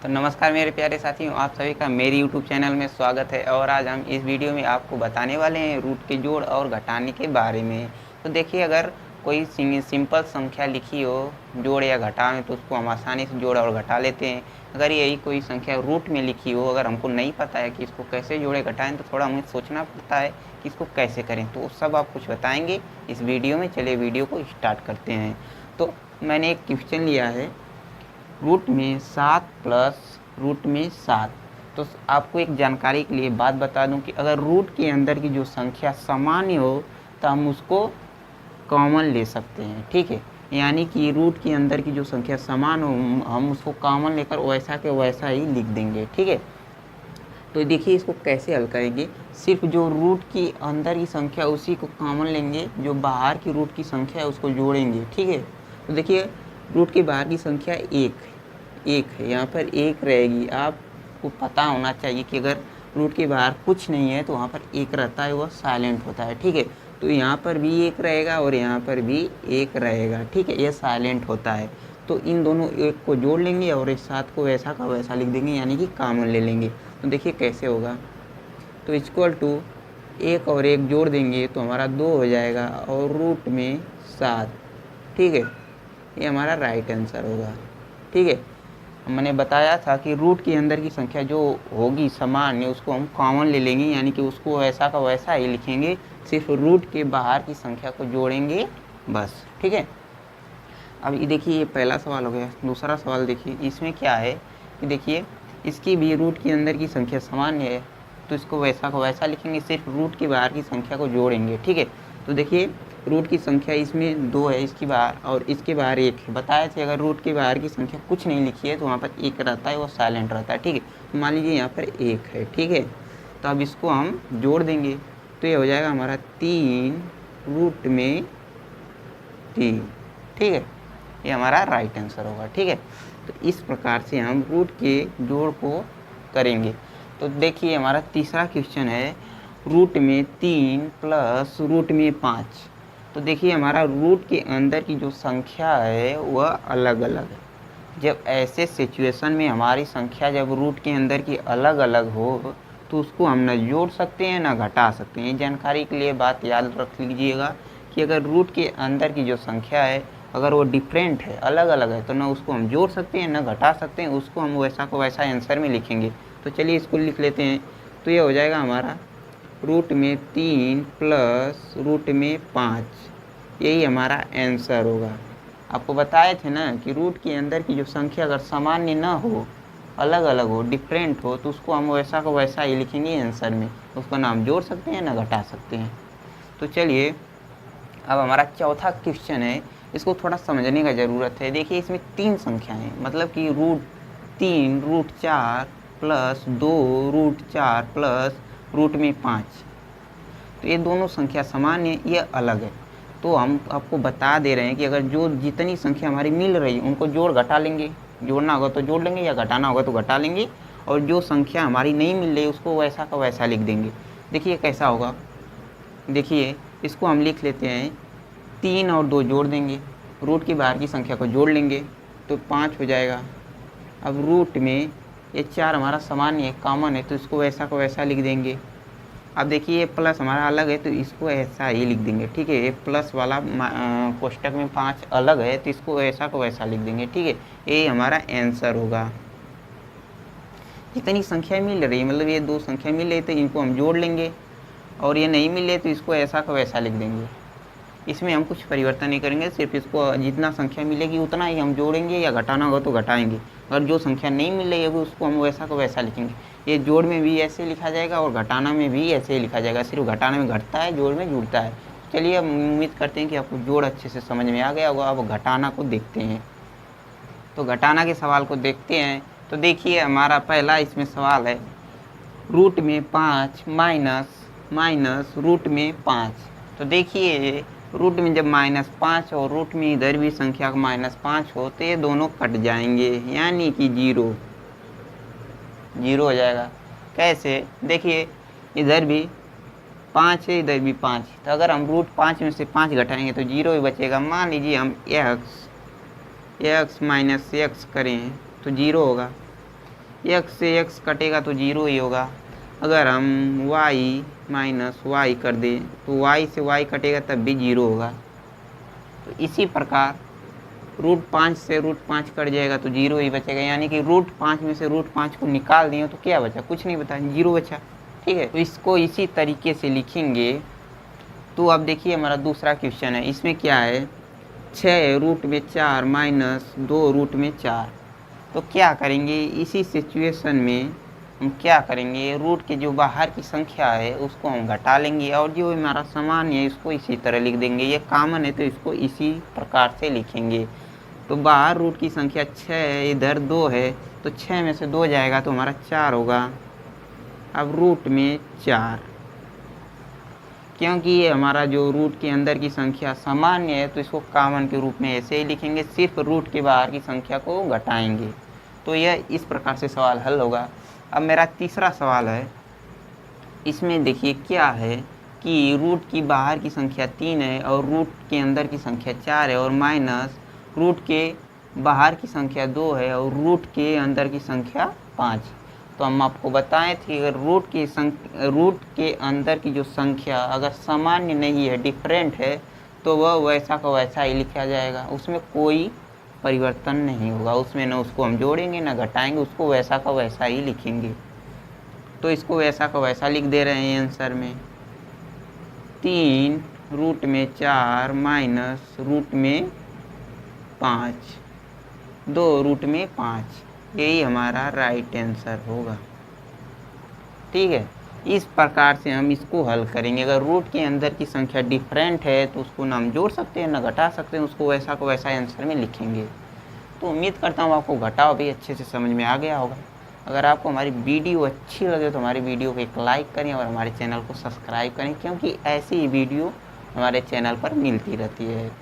तो नमस्कार मेरे प्यारे साथियों, आप सभी का मेरी यूट्यूब चैनल में स्वागत है। और आज हम इस वीडियो में आपको बताने वाले हैं रूट के जोड़ और घटाने के बारे में। तो देखिए, अगर कोई सिंपल संख्या लिखी हो जोड़ या घटा में, तो उसको हम आसानी से जोड़ और घटा लेते हैं। अगर यही कोई संख्या रूट में लिखी हो, अगर हमको नहीं पता है कि इसको कैसे जोड़े घटाएं, तो थोड़ा हमें सोचना पड़ता है कि इसको कैसे करें। तो सब आप कुछ बताएंगे इस वीडियो में। चलिए वीडियो को स्टार्ट करते हैं। तो मैंने एक क्वेश्चन लिया है, रूट में 7 प्लस रूट में 7। तो आपको एक जानकारी के लिए बात बता दूं कि अगर रूट के अंदर की जो संख्या सामान्य हो तो हम उसको कॉमन ले सकते हैं। ठीक है, यानी कि रूट के अंदर की जो संख्या समान हो हम उसको कॉमन लेकर वैसा के वैसा ही लिख देंगे। ठीक है, तो देखिए इसको कैसे हल करेंगे। सिर्फ जो रूट की अंदर की संख्या उसी को कॉमन लेंगे, जो बाहर की रूट की संख्या है उसको जोड़ेंगे। ठीक है, तो देखिए रूट के बाहर की संख्या एक है, यहाँ पर एक रहेगी। आपको पता होना चाहिए कि अगर रूट के बाहर कुछ नहीं है तो वहाँ पर एक रहता है, वह साइलेंट होता है। ठीक है, तो यहाँ पर भी एक रहेगा और यहाँ पर भी एक रहेगा। ठीक है, यह साइलेंट होता है। तो इन दोनों एक को जोड़ लेंगे और एक साथ को वैसा का वैसा लिख देंगे, यानी कि कॉमन ले लेंगे। तो देखिए कैसे होगा। तो इक्वल टू एक और एक जोड़ देंगे तो हमारा 2 हो जाएगा और रूट में 7। ठीक है, ये हमारा राइट आंसर होगा। ठीक है, मैंने बताया था कि रूट के अंदर की संख्या जो होगी सामान्य उसको हम कॉमन ले लेंगे, यानी कि उसको वैसा का वैसा ही लिखेंगे, सिर्फ रूट के बाहर की संख्या को जोड़ेंगे बस। ठीक है, अब ये देखिए ये पहला सवाल हो गया। दूसरा सवाल देखिए, इसमें क्या है कि देखिए इसकी भी रूट के अंदर की संख्या सामान्य है, तो इसको वैसा का वैसा लिखेंगे, सिर्फ रूट के बाहर की संख्या को जोड़ेंगे। ठीक है, तो देखिए रूट की संख्या इसमें 2 है, इसकी बाहर और इसके बाहर 1 है। बताए थे अगर रूट के बाहर की संख्या कुछ नहीं लिखी है तो वहाँ पर 1 रहता है, वो साइलेंट रहता है। ठीक है, तो मान लीजिए यहाँ पर 1 है। ठीक है, तो अब इसको हम जोड़ देंगे तो ये हो जाएगा हमारा 3 रूट में 3। ठीक है, ये हमारा राइट आंसर होगा। ठीक है, तो इस प्रकार से हम रूट के जोड़ को करेंगे। तो देखिए हमारा तीसरा क्वेश्चन है, रूट में 3 प्लस रूट में 5। तो देखिए हमारा रूट के अंदर की जो संख्या है वह अलग अलग है। जब ऐसे सिचुएशन में हमारी संख्या जब रूट के अंदर की अलग अलग हो तो उसको हम न जोड़ सकते हैं न घटा सकते हैं। जानकारी के लिए बात याद रख लीजिएगा कि अगर रूट के अंदर की जो संख्या है अगर वो डिफरेंट है, अलग अलग है, तो न उसको हम जोड़ सकते हैं न घटा सकते हैं, उसको हम वैसा को वैसा आंसर में लिखेंगे। तो चलिए इसको लिख लेते हैं। तो ये हो जाएगा हमारा रूट में 3 प्लस रूट में 5, यही हमारा आंसर होगा। आपको बताए थे ना कि रूट के अंदर की जो संख्या अगर सामान्य ना हो, अलग अलग हो, डिफरेंट हो, तो उसको हम वैसा को वैसा ही लिखेंगे आंसर में, उसको ना हम जोड़ सकते हैं ना घटा सकते हैं। तो चलिए अब हमारा चौथा क्वेश्चन है, इसको थोड़ा समझने का ज़रूरत है। देखिए इसमें 3 संख्याएं हैं, मतलब कि root 3 root 4 plus 2 root 4 plus root में 5। तो ये दोनों संख्या समान है, ये अलग है। तो हम आपको बता दे रहे हैं कि अगर जो जितनी संख्या हमारी मिल रही है उनको जोड़ घटा लेंगे, जोड़ना होगा तो जोड़ लेंगे या घटाना होगा तो घटा लेंगे, और जो संख्या हमारी नहीं मिल रही उसको वैसा का वैसा लिख देंगे। देखिए कैसा होगा। देखिए इसको हम लिख लेते हैं, 3 और 2 जोड़ देंगे, रूट की बाहर की संख्या को जोड़ लेंगे तो 5 हो जाएगा। अब रूट में ये 4 हमारा सामान्य है, कॉमन है, तो इसको वैसा को वैसा लिख देंगे। अब देखिए ये प्लस हमारा अलग है तो इसको ऐसा ही लिख देंगे। ठीक है, ये प्लस वाला कोष्टक में 5 अलग है तो इसको ऐसा को वैसा लिख देंगे। ठीक है, ये हमारा आंसर होगा। जितनी संख्या मिल रही है, मतलब ये 2 संख्या मिल रही तो इनको हम जोड़ लेंगे, और ये नहीं मिले तो इसको ऐसा का वैसा लिख देंगे। इसमें हम कुछ परिवर्तन नहीं करेंगे, सिर्फ इसको जितना संख्या मिलेगी उतना ही हम जोड़ेंगे, या घटाना होगा तो घटाएंगे। अगर जो संख्या नहीं मिल रही है उसको हम वैसा का वैसा लिखेंगे। ये जोड़ में भी ऐसे लिखा जाएगा और घटाना में भी ऐसे ही लिखा जाएगा, सिर्फ घटाना में घटता है, जोड़ में जुड़ता है। चलिए अब उम्मीद करते हैं कि आपको जोड़ अच्छे से समझ में आ गया होगा। अब घटाना को देखते हैं। तो घटाना के सवाल को देखते हैं। तो देखिए हमारा पहला इसमें सवाल है, रूट में 5 माइनस रूट में 5। तो देखिए रूट में जब -5 और रूट में इधर भी संख्या -5 हो तो ये दोनों कट जाएंगे, यानी कि 0 हो जाएगा। कैसे? देखिए इधर भी 5 है, इधर भी 5 है, तो अगर हम रूट 5 में से 5 घटाएंगे तो 0 ही बचेगा। मान लीजिए हम x माइनस x करें तो 0 होगा। x से x कटेगा तो 0 ही होगा। अगर हम y माइनस वाई कर दें तो y से y कटेगा तब भी 0 होगा। तो इसी प्रकार √5 से √5 कट जाएगा तो 0 ही बचेगा, यानी कि √5 में से √5 को निकाल दिए तो क्या बचा, कुछ नहीं बता, 0 बचा। ठीक है, तो इसको इसी तरीके से लिखेंगे। तो अब देखिए हमारा दूसरा क्वेश्चन है, इसमें क्या है 6√4 माइनस 2√4। तो क्या करेंगे इसी सिचुएशन में, हम क्या करेंगे रूट के जो बाहर की संख्या है उसको हम घटा लेंगे और जो हमारा सामान्य है इसको इसी तरह लिख देंगे। ये कॉमन है तो इसको इसी प्रकार से लिखेंगे। तो बाहर रूट की संख्या 6 है, इधर 2 है, तो 6 में से 2 जाएगा तो हमारा 4 होगा। अब रूट में 4, क्योंकि ये हमारा जो रूट के अंदर की संख्या सामान्य है तो इसको कॉमन के रूप में ऐसे ही लिखेंगे, सिर्फ रूट के बाहर की संख्या को घटाएंगे। तो यह इस प्रकार से सवाल हल होगा। अब मेरा तीसरा सवाल है, इसमें देखिए क्या है कि रूट की बाहर की संख्या 3 है और रूट के अंदर की संख्या 4 है और माइनस रूट के बाहर की संख्या 2 है और रूट के अंदर की संख्या 5। तो हम आपको बताएं थे अगर रूट के अंदर की जो संख्या अगर सामान्य नहीं है, डिफरेंट है, तो वह वैसा का वैसा ही लिखा जाएगा, उसमें कोई परिवर्तन नहीं होगा, उसमें न उसको हम जोड़ेंगे न घटाएंगे, उसको वैसा का वैसा ही लिखेंगे। तो इसको वैसा का वैसा लिख दे रहे हैं आंसर में, 3√4 माइनस रूट में 5, 2√5, यही हमारा राइट आंसर होगा। ठीक है, इस प्रकार से हम इसको हल करेंगे। अगर रूट के अंदर की संख्या डिफरेंट है तो उसको ना हम जोड़ सकते हैं ना घटा सकते हैं, उसको वैसा को वैसा आंसर में लिखेंगे। तो उम्मीद करता हूँ आपको घटाव भी अच्छे से समझ में आ गया होगा। अगर आपको हमारी वीडियो अच्छी लगे तो हमारी वीडियो को एक लाइक करें और हमारे चैनल को सब्सक्राइब करें, क्योंकि ऐसी ही वीडियो हमारे चैनल पर मिलती रहती है।